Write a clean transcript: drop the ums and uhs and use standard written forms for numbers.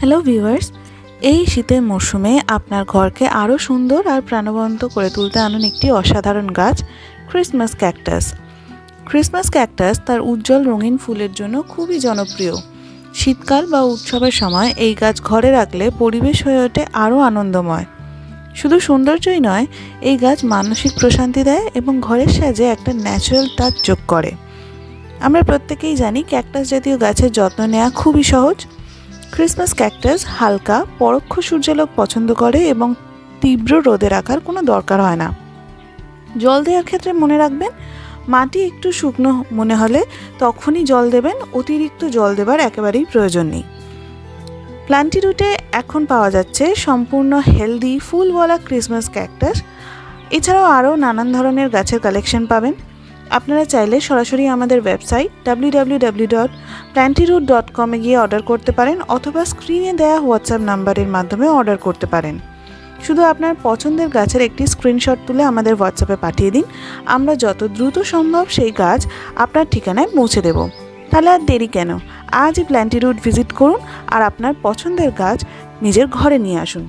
Hello viewers, এই শীতের মরশুমে আপনার ঘরকে আরও সুন্দর আর প্রাণবন্ত করে তুলতে আনুন একটি অসাধারণ গাছ, ক্রিসমাস ক্যাকটাস। ক্রিসমাস ক্যাকটাস তার উজ্জ্বল রঙিন ফুলের জন্য খুবই জনপ্রিয়। শীতকাল বা উৎসবের সময় এই গাছ ঘরে রাখলে পরিবেশ হয়ে ওঠে আরও আনন্দময়। শুধু সৌন্দর্যই নয়, এই গাছ মানসিক প্রশান্তি দেয় এবং ঘরের সাজে একটা ন্যাচারাল টাচ যোগ করে। আমরা প্রত্যেকেই জানি ক্যাকটাস জাতীয় গাছের যত্ন নেওয়া খুবই সহজ। ক্রিসমাস ক্যাকটাস হালকা পরোক্ষ সূর্যালোক পছন্দ করে এবং তীব্র রোদে রাখার কোনো দরকার হয় না। জল দেওয়ার ক্ষেত্রে মনে রাখবেন, মাটি একটু শুকনো মনে হলে তখনই জল দেবেন, অতিরিক্ত জল দেবার একেবারেই প্রয়োজন নেই। প্ল্যান্টি রুটে এখন পাওয়া যাচ্ছে সম্পূর্ণ হেলদি ফুলওয়ালা ক্রিসমাস ক্যাকটাস। এছাড়াও আরও নানান ধরনের গাছের কালেকশন পাবেন। আপনারা চাইলে সরাসরি আমাদের ওয়েবসাইট www.plantyroot.com গিয়ে অর্ডার করতে পারেন, অথবা স্ক্রিনে দেওয়া হোয়াটসঅ্যাপ নাম্বারের মাধ্যমে অর্ডার করতে পারেন। শুধু আপনার পছন্দের গাছের একটি স্ক্রিনশট তুলে আমাদের হোয়াটসঅ্যাপে পাঠিয়ে দিন। আমরা যত দ্রুত সম্ভব সেই গাছ আপনার ঠিকানায় পৌঁছে দেব। তাহলে আর দেরি কেন, আজই প্ল্যান্টি রুট ভিজিট করুন আর আপনার পছন্দের গাছ নিজের ঘরে নিয়ে আসুন।